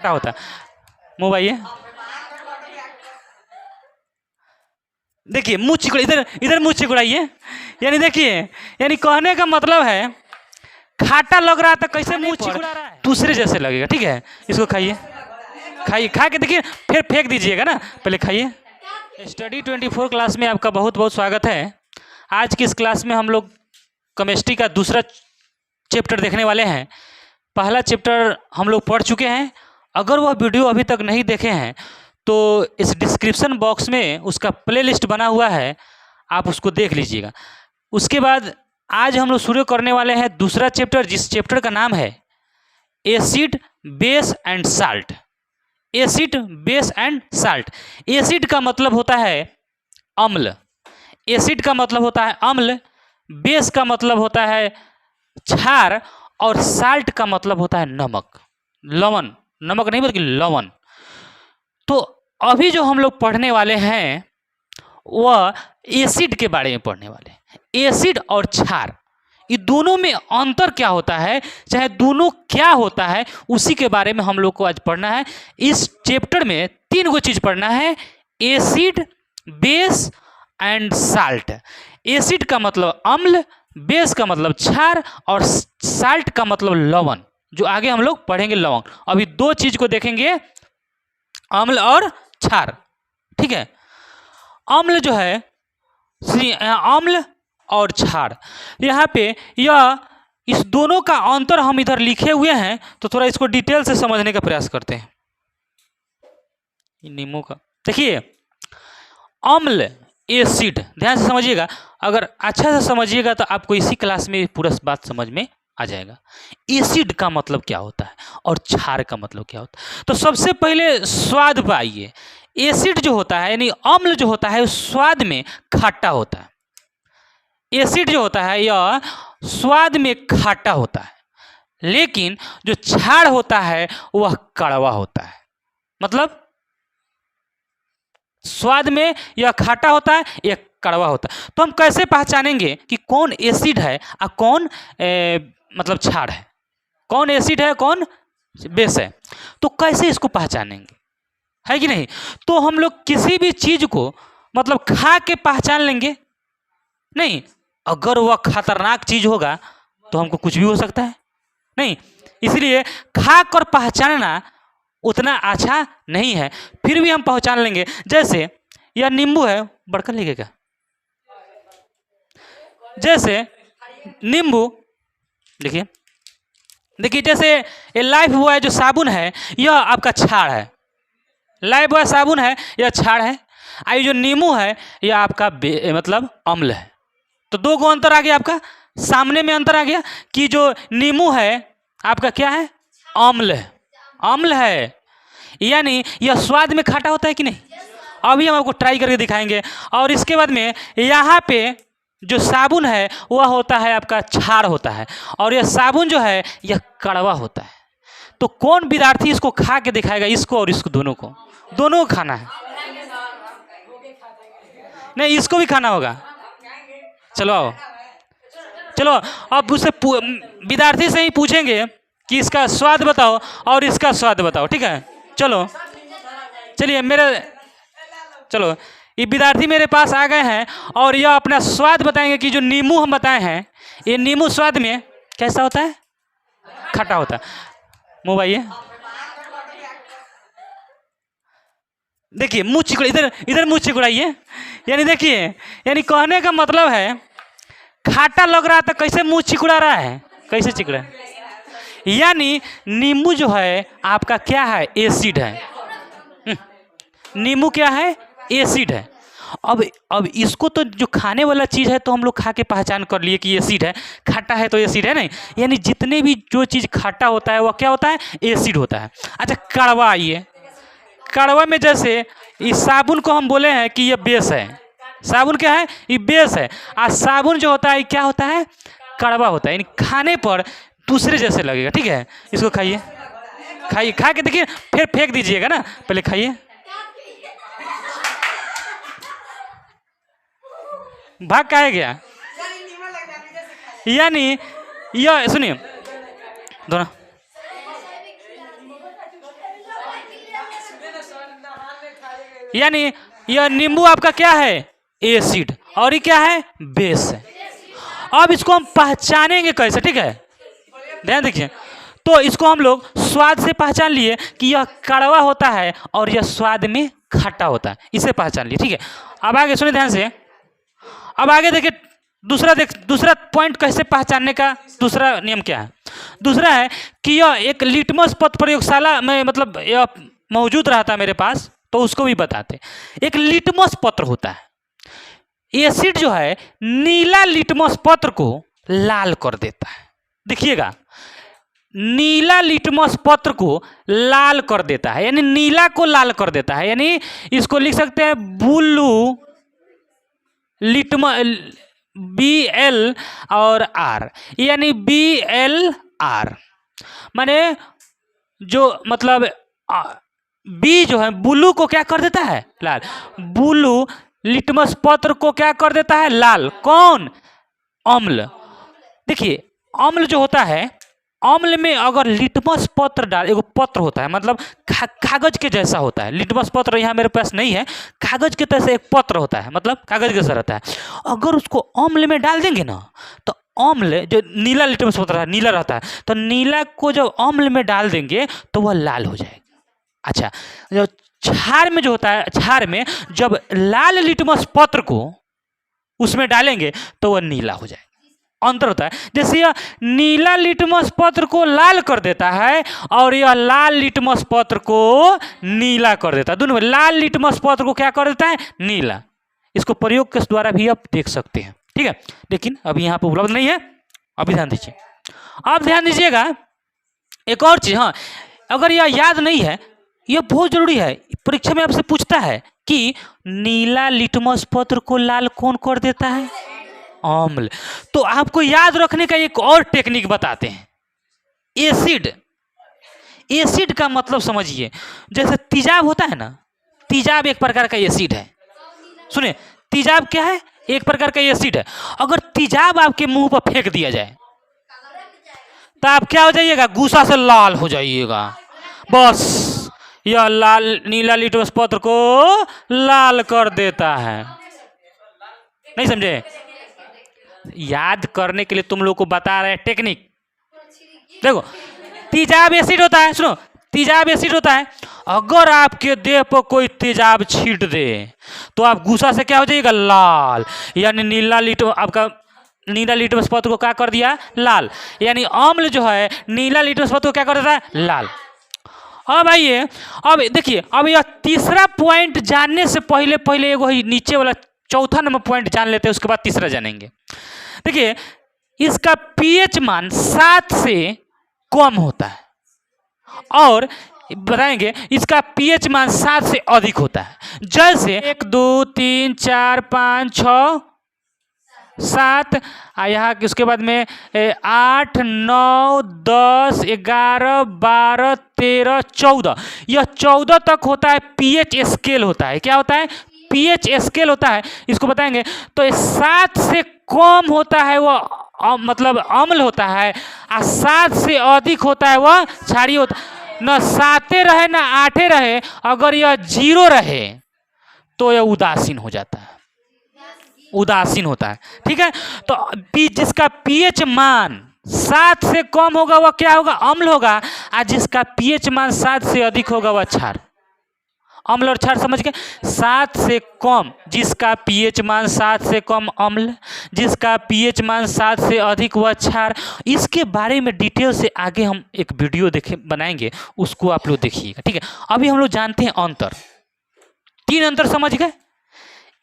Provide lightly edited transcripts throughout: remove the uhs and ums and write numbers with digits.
क्या होता है मुंह भाई? देखिए मुंह चिकड़ा, इधर इधर मुंह चिकड़ाइए। यानी देखिए, यानी कहने का मतलब है खाटा लग रहा था, कैसे मुंह चिकड़ा रहा है, दूसरे जैसे लगेगा। ठीक है, इसको खाइए, खाइए, खा के देखिए, फिर फेंक दीजिएगा ना, पहले खाइए। स्टडी 24 क्लास में आपका बहुत बहुत स्वागत है। आज की इस क्लास में हम लोग केमिस्ट्री का दूसरा चैप्टर देखने वाले हैं। पहला चैप्टर हम लोग पढ़ चुके हैं। अगर वह वीडियो अभी तक नहीं देखे हैं तो इस डिस्क्रिप्शन बॉक्स में उसका प्लेलिस्ट बना हुआ है, आप उसको देख लीजिएगा। उसके बाद आज हम लोग शुरू करने वाले हैं दूसरा चैप्टर, जिस चैप्टर का नाम है acid, base and salt. Acid, base and salt. Acid का मतलब होता है अम्ल, एसिड का मतलब होता है अम्ल, बेस का मतलब होता है क्षार, और साल्ट का मतलब होता है नमक, लवण। नमक नहीं बल्कि लवण। तो अभी जो हम लोग पढ़ने वाले हैं वह एसिड के बारे में पढ़ने वाले हैं। एसिड और क्षार, ये दोनों में अंतर क्या होता है, चाहे दोनों क्या होता है, उसी के बारे में हम लोग को आज पढ़ना है। इस चैप्टर में 3 चीज पढ़ना है, acid, base and salt. Acid का मतलब अम्ल, बेस का मतलब क्षार, और साल्ट का मतलब लवण, जो आगे हम लोग पढ़ेंगे लवण। अभी 2 चीज को देखेंगे, अम्ल और क्षार। ठीक है, अम्ल जो है, अम्ल और क्षार, यहाँ पे यह इस दोनों का अंतर हम इधर लिखे हुए हैं, तो थोड़ा इसको डिटेल से समझने का प्रयास करते हैं। नींबू का देखिए, अम्ल, एसिड, ध्यान से समझिएगा। अगर अच्छा से समझिएगा तो आपको इसी क्लास में पूरा बात समझ में आ जाएगा। एसिड का मतलब क्या होता है और क्षार का मतलब क्या होता है। तो सबसे पहले स्वाद पाइए। एसिड जो होता है, यानी अम्ल जो होता है, स्वाद में खट्टा होता है। एसिड जो होता है यह स्वाद में खट्टा होता है, लेकिन जो क्षार होता है वह कड़वा होता है। मतलब स्वाद में यह खट्टा होता है, यह कड़वा होता है। तो हम कैसे पहचानेंगे कि कौन एसिड है और कौन मतलब क्षार है, कौन एसिड है कौन बेस है? तो कैसे इसको पहचानेंगे, है कि नहीं? तो हम लोग किसी भी चीज को मतलब खा के पहचान लेंगे नहीं। अगर वह खतरनाक चीज होगा तो हमको कुछ भी हो सकता है नहीं, इसलिए खा कर पहचानना उतना अच्छा नहीं है। फिर भी हम पहचान लेंगे। जैसे यह नींबू है, बड़का लगेगा। जैसे नींबू, देखिए देखिए, जैसे ये लाइफ बॉय जो साबुन है, यह आपका क्षार है। लाइफ बॉय साबुन है, यह क्षार है। ये जो नींबू है, यह आपका मतलब अम्ल है। तो 2 अंतर आ गया आपका, सामने में अंतर आ गया कि जो नींबू है आपका क्या है, अम्ल है, अम्ल है। यानी यह स्वाद में खट्टा होता है कि नहीं, अभी हम आपको ट्राई करके दिखाएंगे। और इसके बाद में यहाँ पे जो साबुन है वह होता है आपका क्षार होता है, और यह साबुन जो है यह कड़वा होता है। तो कौन विद्यार्थी इसको खा के दिखाएगा, इसको और इसको, दोनों को, दोनों को खाना है? नहीं, इसको भी खाना होगा। चलो आओ, चलो अब उससे विद्यार्थी से ही पूछेंगे कि इसका स्वाद बताओ और इसका स्वाद बताओ। ठीक है, चलो चलिए चलो, ये विद्यार्थी मेरे पास आ गए हैं और यह अपना स्वाद बताएंगे कि जो नींबू हम बताए हैं, ये नींबू स्वाद में कैसा होता है, खट्टा होता है। मुंह भाइये, देखिए मुंह चिकड़ा, इधर इधर मुंह चिकड़ाइए। यानी देखिए, यानी कहने का मतलब है खाटा लग रहा था, कैसे मुंह चिकड़ा रहा है, कैसे चिकड़ा। यानी नींबू जो है आपका क्या है, एसिड है। नींबू क्या है, एसिड है। अब इसको तो जो खाने वाला चीज़ है तो हम लोग खा के पहचान कर लिए कि एसिड है, खट्टा है तो एसिड है नहीं। यानी जितने भी जो चीज़ खट्टा होता है वह क्या होता है, एसिड होता है। अच्छा, कड़वा आइए। कड़वा में जैसे इस साबुन को हम बोले हैं कि ये बेस है, साबुन क्या है, ये बेस है। और साबुन जो होता है क्या होता है, कड़वा होता है, यानी खाने पर दूसरे जैसे लगेगा। ठीक है, इसको खाइए, खाइए, खा के देखिए, फिर फेंक दीजिएगा ना, पहले खाइए। भाग का है गया। यानी यह सुनिए दोनों, यानी यह नींबू आपका क्या है, एसिड, और ये क्या है, बेस है। अब इसको हम पहचानेंगे कैसे, ठीक है, ध्यान देखिए। तो इसको हम लोग स्वाद से पहचान लिए कि यह कड़वा होता है और यह स्वाद में खट्टा होता है, इसे पहचान लिए, ठीक है। अब आगे सुनिए ध्यान से। अब आगे देखिए दूसरा पॉइंट कैसे पहचानने का दूसरा नियम क्या है। दूसरा है कि यह एक लिटमस पत्र प्रयोगशाला में मतलब यह मौजूद रहा था मेरे पास, तो उसको भी बताते। एक लिटमस पत्र होता है, एसिड जो है नीला लिटमस पत्र को लाल कर देता है। देखिएगा, नीला लिटमस पत्र को लाल कर देता है, यानी नीला को लाल कर देता है, यानी इसको लिख सकते हैं ब्लू लिटमस, BL और R, यानी BLR, माने जो मतलब बी जो है ब्लू को क्या कर देता है, लाल। ब्लू लिटमस पत्र को क्या कर देता है, लाल। कौन, अम्ल। देखिए अम्ल जो होता है, अम्ल में अगर लिटमस पत्र डाल, एगो पत्र होता है मतलब कागज के जैसा होता है। लिटमस पत्र यहाँ मेरे पास नहीं है, कागज के तरह से एक पत्र होता है, मतलब कागज के जैसा रहता है। अगर उसको अम्ल में डाल देंगे ना, तो अम्ल जो नीला लिटमस पत्र है, नीला रहता है, तो नीला को जब अम्ल में डाल देंगे तो वह लाल हो जाएगा। अच्छा, जो क्षार में जो होता है, क्षार में जब लाल लिटमस पत्र को उसमें डालेंगे तो वह नीला हो जाएगा। अंतर होता है, जैसे यह नीला लिटमस पत्र को लाल कर देता है और यह लाल लिटमस पत्र को नीला कर देता है। दोनों में लाल लिटमस पत्र को क्या कर देता है, नीला। इसको प्रयोग के द्वारा भी आप देख सकते हैं, ठीक है, लेकिन अभी यहाँ पर उपलब्ध नहीं है। अभी ध्यान दीजिए, अब ध्यान दीजिएगा एक और चीज। हाँ, अगर यह याद नहीं है, यह बहुत जरूरी है, परीक्षा में आपसे पूछता है कि नीला लिटमस पत्र को लाल कौन कर देता है, अम्ल। तो आपको याद रखने का एक और टेक्निक बताते हैं, एसिड। एसिड का मतलब समझिए, जैसे तेजाब होता है ना, तेजाब एक प्रकार का एसिड है। सुनिए, तेजाब क्या है, एक प्रकार का एसिड है। अगर तेजाब आपके मुंह पर फेंक दिया जाए तो आप क्या हो जाइएगा, गुस्सा से लाल हो जाइएगा। बस यह लाल नीला लिटमस पत्र को लाल कर देता है। नहीं समझे, याद करने के लिए तुम लोग को बता रहे हैं टेक्निक। देखो, तेजाब एसिड होता है, सुनो, तेजाब एसिड होता है। अगर आपके देह पर कोई तेजाब छींट दे तो आप गुस्सा से क्या हो जाइएगा, लाल। यानी नीला लिटमस पत्र को क्या कर दिया, लाल। यानी अम्ल जो है नीला लिटमस पत्र को क्या कर देता है, लाल। अब आइए, अब देखिए, अब यह तीसरा पॉइंट जानने से पहले एगो नीचे वाला चौथा नंबर पॉइंट जान लेते हैं, उसके बाद तीसरा जानेंगे। देखिए, इसका पीएच मान 7 से कम होता है, और बताएंगे इसका पीएच मान 7 से अधिक होता है। जैसे 1 2 3 4 5 6 7, यहाँ उसके बाद में 8 9 10 11 12 13 14, यह 14 तक होता है। पीएच स्केल होता है, क्या होता है, पीएच स्केल होता है। इसको बताएंगे तो 7 से कम होता है वह मतलब अम्ल होता है, और 7 से अधिक होता है वह क्षारीय होता है। न 7 रहे न 8 रहे, अगर यह 0 रहे तो यह उदासीन हो जाता है, उदासीन होता है, ठीक है। तो जिसका पीएच मान 7 से कम होगा वह क्या होगा, अम्ल होगा, और जिसका पीएच मान 7 से अधिक होगा वह क्षार। अम्ल और क्षार समझ गए। 7 से कम, जिसका पीएच मान 7 से कम अम्ल, जिसका पीएच मान 7 से अधिक वह क्षार। इसके बारे में डिटेल से आगे हम एक वीडियो बनाएंगे, उसको आप लोग देखिएगा, ठीक है। अभी हम लोग जानते हैं अंतर, 3 अंतर समझ गए।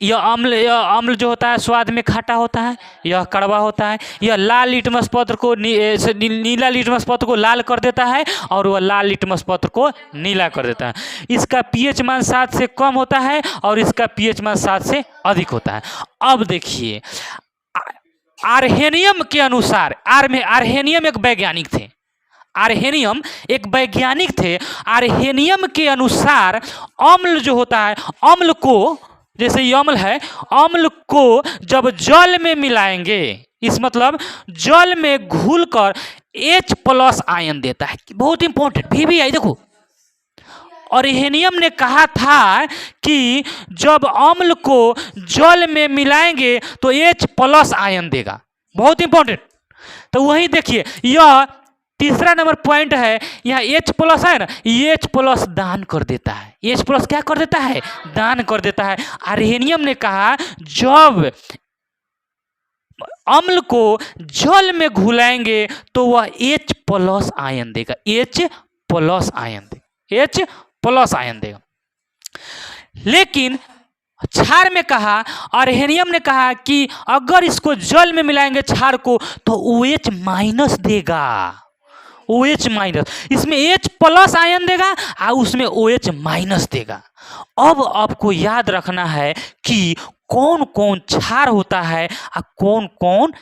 यह अम्ल जो होता है स्वाद में खट्टा होता है, यह कड़वा होता है। यह लाल लिटमस पत्र को नीला लिटमस पत्र को लाल कर देता है, और वह लाल लिटमस पत्र को नीला कर देता है। इसका पीएच मान 7 से कम होता है, और इसका पीएच मान 7 से अधिक होता है। अब देखिए, आर्हेनियम के अनुसार, आर्हेनियम एक वैज्ञानिक थे, आर्हेनियम एक वैज्ञानिक थे। आर्हेनियम के अनुसार अम्ल जो होता है, अम्ल को, जैसे ये अम्ल है, अम्ल को जब जल में मिलाएंगे, इस मतलब जल में घुलकर H+ आयन देता है। बहुत इंपॉर्टेंट, भी आई देखो, ऑरिहेनियम ने कहा था कि जब अम्ल को जल में मिलाएंगे तो H+ आयन देगा, बहुत इंपॉर्टेंट। तो वही देखिए, यह तीसरा नंबर पॉइंट है, यहाँ H+ है ना, H+ दान कर देता है। H+ क्या कर देता है? दान कर देता है। ऑरिहेनियम ने कहा जब अम्ल को जल में घुलाएंगे तो वह H+ आयन देगा, H+ आयन देगा, H+ आयन देगा। लेकिन क्षार में कहा, ऑरिहेनियम ने कहा कि अगर इसको जल में मिलाएंगे क्षार को तो OH- देगा, OH-। इसमें H+ आयन देगा और उसमें OH- देगा। अब आपको याद रखना है कि कौन कौन क्षार होता है और कौन कौन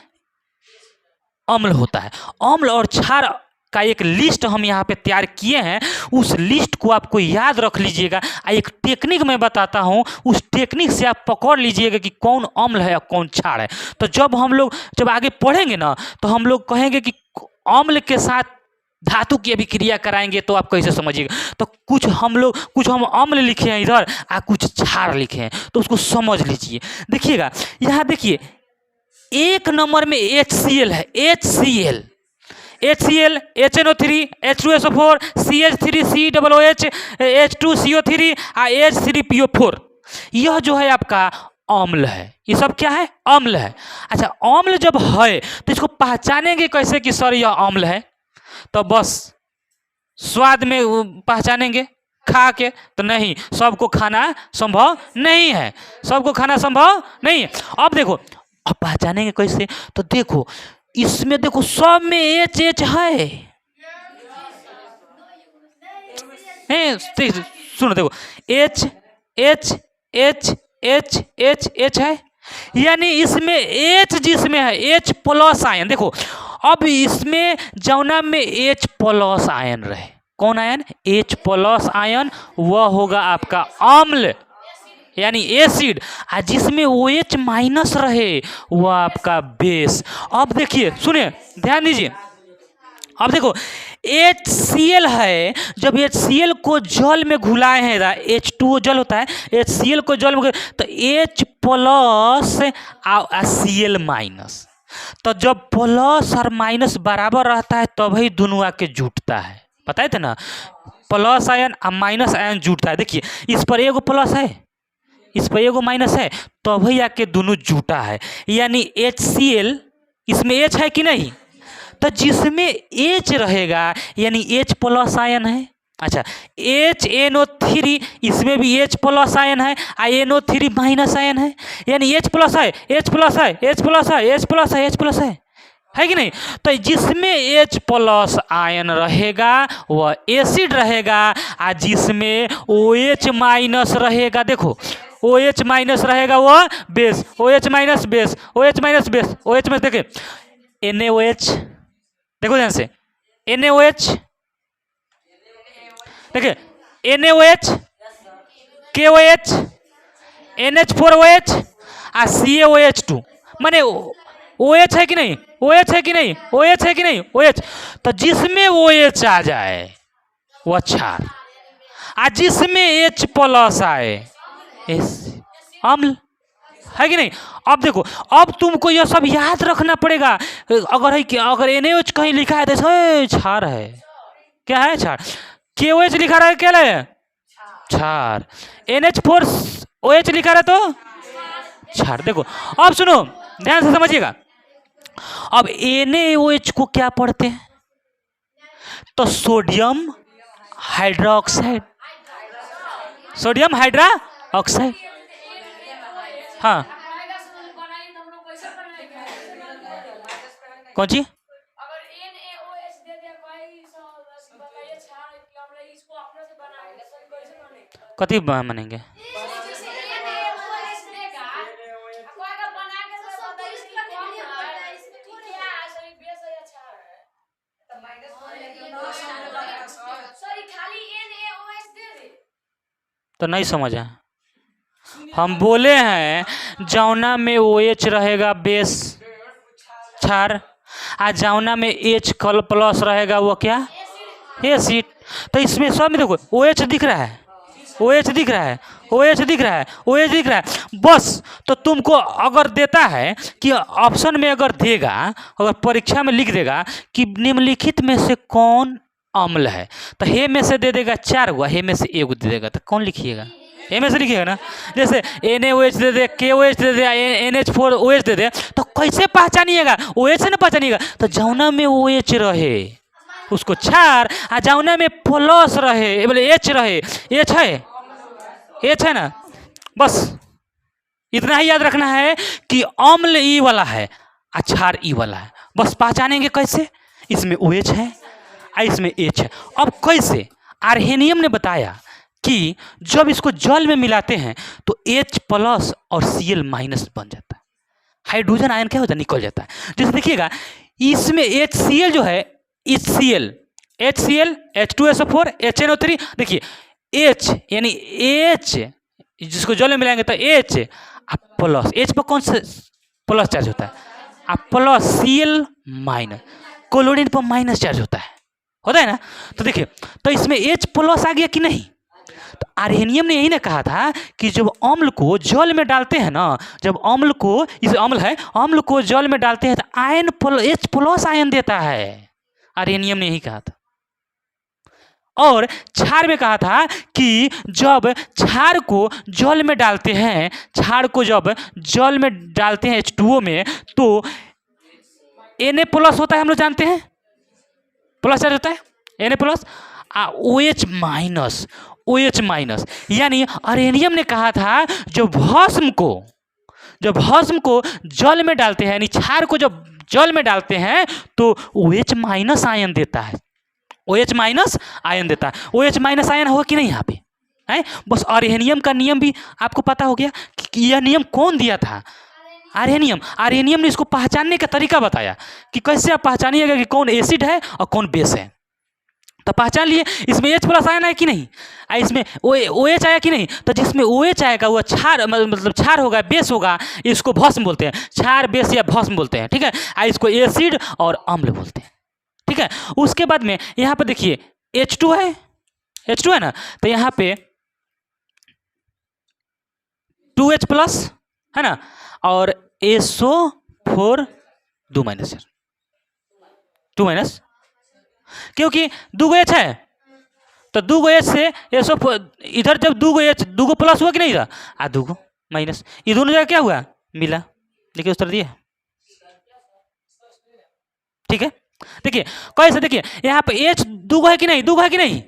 अम्ल होता है। अम्ल और क्षार का एक लिस्ट हम यहाँ पे तैयार किए हैं, उस लिस्ट को आपको याद रख लीजिएगा। एक टेक्निक मैं बताता हूँ, उस टेक्निक से आप पकड़ लीजिएगा कि कौन अम्ल है और कौन क्षार है। तो जब आगे पढ़ेंगे ना तो हम लोग कहेंगे कि अम्ल के साथ धातु की अभिक्रिया कराएंगे तो आप कैसे समझिएगा। तो कुछ हम अम्ल लिखे हैं इधर और कुछ क्षार लिखे हैं, तो उसको समझ लीजिए। देखिएगा यहाँ, देखिए 1 नंबर में HCl है, HCl, HNO3, H2SO4, CH3, COOH, H2CO3 और H3PO4। यह जो है आपका अम्ल है। ये सब क्या है? अम्ल है। अच्छा, अम्ल जब है तो इसको पहचानेंगे कैसे कि सर यह अम्ल है? तो बस स्वाद में पहचानेंगे, खा के तो नहीं, सबको खाना संभव नहीं है, सबको खाना संभव नहीं है। अब देखो, अब पहचानेंगे कैसे? तो देखो इसमें, देखो सब में H है, सुनो, देखो H H H H H H है, यानी इसमें H जिसमें है H+ आयन। देखो अब इसमें जौना में H+ आयन रहे, कौन आयन? H+ आयन, वह होगा आपका अम्ल यानी एसिड, और जिसमें OH- रहे वह आपका बेस। अब देखिए, सुनिए, ध्यान दीजिए। अब देखो HCl है, जब HCl को जल में घुलाए हैं, H2O जल होता है, HCl को जल में तो H+ और Cl-। तो जब प्लस और माइनस बराबर रहता है तभी दोनों आके जुटता है, पता है ना, प्लस आयन और माइनस आयन जुटता है। देखिए इस पर एगो प्लस है, इस पर एगो माइनस है, तभी आके दोनों जुटा है। यानी HCl, इसमें H है कि नहीं? तो जिसमें H रहेगा यानी H+ आयन है। अच्छा, HNO3, इसमें भी H+ आयन है और NO3- आयन है, यानी H+ है, H+ है, H+ है, H+ है, H+ है कि नहीं? तो जिसमें H+ आयन रहेगा वह एसिड रहेगा, और जिसमें OH- रहेगा, देखो OH- रहेगा वह base, OH- base, OH- base, OH- देखिए NaOH, देखो ध्यान से, NaOH, देखिए NaOH, KOH, NH4OH और CaOH2, माने OH है कि नहीं? OH है कि नहीं? OH है कि नहीं? OH। तो जिसमें OH आ जाए वह क्षार, और जिसमें H+ आए अम्ल, है कि नहीं? अब देखो, अब तुमको यह सब याद रखना पड़ेगा। अगर है कि अगर NaOH कहीं लिखा है तो क्षार है, क्या है? क्षार। KOH लिखा रहा है, क्या है? क्षार। NH4OH लिखा रहा तो क्षार। देखो अब सुनो, ध्यान से समझिएगा। अब NaOH को क्या पढ़ते हैं? तो सोडियम हाइड्रोक्साइड, सोडियम हाइड्रोक्साइड। हाँ, कौन सी? कथी बनेंगे? तो नहीं समझा, हम बोले हैं जौना में OH रहेगा बेस क्षार, और जौना में H+ रहेगा वो क्या? एसिड। तो इसमें सब में देखो OH दिख रहा है, OH दिख रहा है, OH दिख रहा है, OH दिख रहा है बस। तो तुमको अगर देता है कि ऑप्शन में अगर देगा, अगर परीक्षा में लिख देगा कि निम्नलिखित में से कौन अम्ल है, तो हे में से दे देगा 4 गो, हे में से 1 दे देगा, तो कौन लिखिएगा? ए में से लिखिएगा ना। जैसे NaOH दे दे, KOH दे दे, NH4OH दे दे, तो कैसे पहचानिएगा? OH से ना पहचानिएगा। तो जौना में OH रहे उसको क्षार, आ जौना में प्लस रहे बोले H रहे, H है ना। बस इतना ही याद रखना है कि अम्ल E वाला है, क्षार E वाला है। बस पहचानेंगे कैसे? इसमें OH है, इसमें H है। अब कैसे? आर्हेनियम ने बताया कि जब इसको जल में मिलाते हैं तो H प्लस और Cl माइनस बन जाता है, हाइड्रोजन आयन क्या होता है? निकल जाता है। जैसे देखिएगा इसमें HCl जो है, HCl H2SO4 HNO3, देखिए H यानी H जिसको जल में मिलाएंगे तो H प्लस, H पर कौन सा प्लस चार्ज होता है? प्लस, Cl माइनस, क्लोरीन पर माइनस चार्ज होता है ना। तो देखिए तो इसमें H प्लस आ गया कि नहीं? तो आर्हेनियम ने यही ना कहा था कि जब अम्ल को जल में डालते हैं ना, जब अम्ल को, इस अम्ल है, अम्ल को जल में डालते हैं तो आयन H प्लस आयन देता है। आर्हेनियम ने यही कहा था। और क्षार में कहा था कि जब क्षार को जल में डालते हैं, क्षार को जब जल में डालते हैं H2O में, तो Na प्लस होता है, हम लोग जानते हैं प्लस चार्ज होता है Na plus, OH minus, OH minus. यानी आर्हेनियम ने कहा था जब भस्म को जल में डालते हैं, यानी क्षार को जब जल में डालते हैं तो OH माइनस आयन देता है, OH माइनस आयन देता है। OH माइनस आयन होगा कि नहीं यहाँ पे है? बस आर्हेनियम का नियम भी आपको पता हो गया कि यह नियम कौन दिया था? आर्हेनियम ने इसको पहचानने का तरीका बताया कि कैसे आप पहचानिएगा कि कौन एसिड है और कौन बेस है। तो पहचान लिए इसमें H प्लस आयन है कि नहीं, इसमें OH आया कि नहीं। तो जिसमें OH आएगा वो क्षार, मतलब क्षार होगा, बेस होगा, इसको भस्म बोलते हैं, क्षार बेस या भस्म बोलते हैं, ठीक है। इसको एसिड और अम्ल बोलते हैं, ठीक है। उसके बाद में यहाँ पे देखिए H2 है ना, तो यहाँ पे 2H प्लस है ना, और SO4 2 माइनस, क्योंकि 2 H है तो 2 H से SO4, इधर जब 2 H 2 प्लस हुआ कि नहीं था, 2 माइनस, ये दोनों जगह क्या हुआ? मिला। देखिए उत्तर दिए, ठीक है। देखिए कैसे, देखिए यहाँ पे H 2 है कि नहीं, 2 है कि नहीं,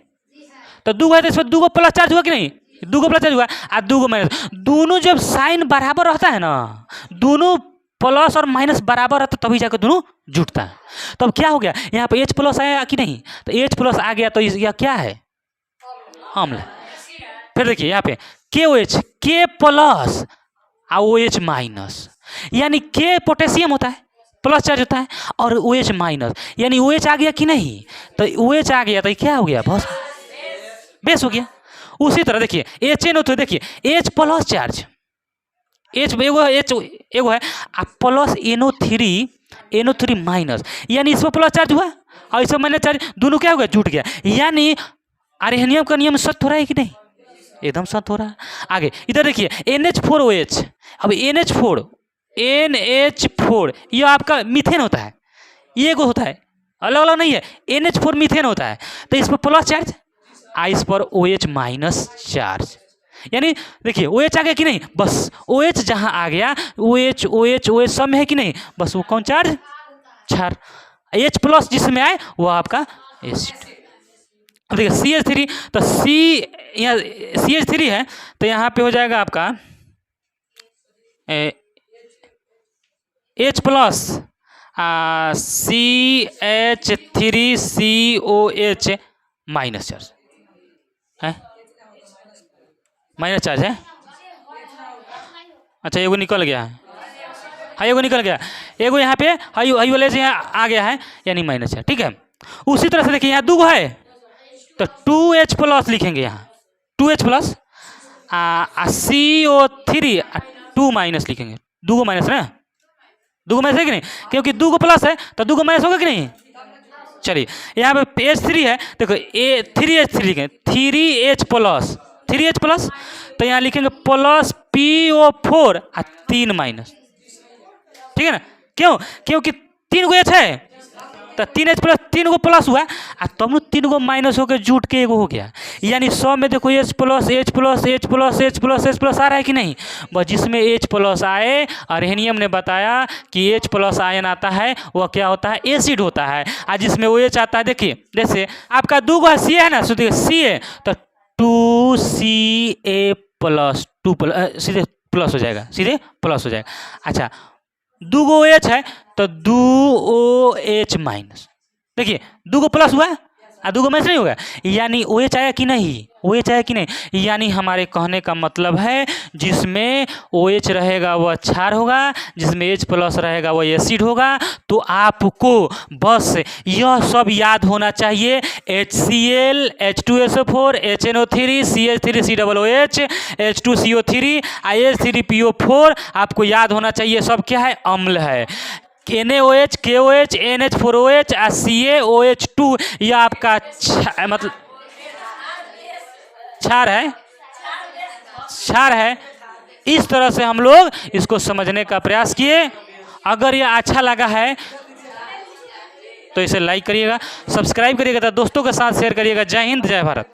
तो 2 है तो इसमें 2 प्लस चार्ज हुआ कि नहीं, 2 प्लस चार्ज हुआ, 2 माइनस। दोनों जब साइन बराबर रहता है ना, दोनों प्लस और माइनस बराबर रहता तभी जाकर दोनों जुटता है। तो अब क्या हो गया, यहाँ पे H प्लस आया कि नहीं, तो H प्लस आ गया तो यह क्या है? अम्ल। फिर देखिए यहाँ पे KOH, K plus OH minus, यानी K पोटेशियम होता है, प्लस चार्ज होता है, और OH माइनस, यानी OH आ गया कि नहीं, तो OH आ गया तो क्या हो गया? बस बेस हो गया। उसी तरह देखिए HNO3, देखिए H प्लस चार्ज, H एगो है, प्लस NO3 माइनस, यानी इसमें प्लस चार्ज हुआ और इसमें माइनस चार्ज, दोनों क्या हो गया? जुट गया। यानी आर्हेनियम का नियम सत्य हो रहा है कि नहीं? एकदम सत्य हो रहा है। आगे इधर देखिए NH4OH, अब NH4 ये आपका मीथेन होता है, ये को होता है, अलग अलग नहीं है, NH4 मीथेन होता है। तो इस पर प्लस चार्ज, इस पर OH माइनस चार्ज, यानी देखिए OH आ गया कि नहीं, बस OH जहां आ गया, OH सब में है कि नहीं, बस वो कौन चार्ज? क्षार। H प्लस जिसमें आए वो आपका एसिड। अब देखिए CH3, तो यहाँ CH3 है तो यहाँ पे हो जाएगा आपका H plus CH3COH minus charge है, माइनस चार्ज है। अच्छा एगो निकल गया है, हाँ एगो निकल गया, एगो यहाँ पे हाई वाले से यहाँ आ गया है, यानी माइनस है, ठीक है। उसी तरह से देखिए यहाँ 2 है तो 2H प्लस लिखेंगे, यहाँ 2H प्लस CO3 2 माइनस लिखेंगे, 2 माइनस ना, 2 माइनस है कि नहीं, क्योंकि 2 प्लस है तो 2 माइनस होगा कि नहीं, चलिए यहाँ पे H3 है, देखो A3H3 लिखें, 3H प्लस, तो यहाँ लिखेंगे प्लस PO4 और 3 माइनस, ठीक है ना। क्यों? क्योंकि 3 गो H है तो 3H प्लस 3 गो प्लस हुआ आ तब न 3 गो माइनस होकर जुट के एगो हो गया, यानी 100 में देखो H plus H plus H plus H plus H plus आ रहा है कि नहीं। बस जिसमें H प्लस आए, अर्हेनियम ने बताया कि H प्लस आयन आता है वह क्या होता है, एसिड होता है। और जिसमें OH आता है, देखिए जैसे आपका 2 गो Ca है ना, Ca तो 2Ca प्लस 2 प्लस सीधे प्लस हो जाएगा, सीधे प्लस हो जाएगा। अच्छा 2 गो OH है तो 2OH माइनस, देखिए 2 गो प्लस हुआ और 2 गो माइनस नहीं होगा, यानी OH आया कि नहीं, OH आया कि नहीं। यानी हमारे कहने का मतलब है जिसमें OH रहेगा वह क्षार होगा, जिसमें H प्लस रहेगा वह एसिड होगा। तो आपको बस यह सब याद होना चाहिए, HCl H2SO4 HNO3 CH3COOH H2CO3 H3PO4 आपको याद होना चाहिए, सब क्या है, अम्ल है। NaOH KOH NH4OH और CaOH2 यह आपका मतलब क्षार है। इस तरह से हम लोग इसको समझने का प्रयास किए। अगर यह अच्छा लगा है तो इसे लाइक करिएगा, सब्सक्राइब करिएगा, तो दोस्तों के साथ शेयर करिएगा। जय हिंद, जय भारत।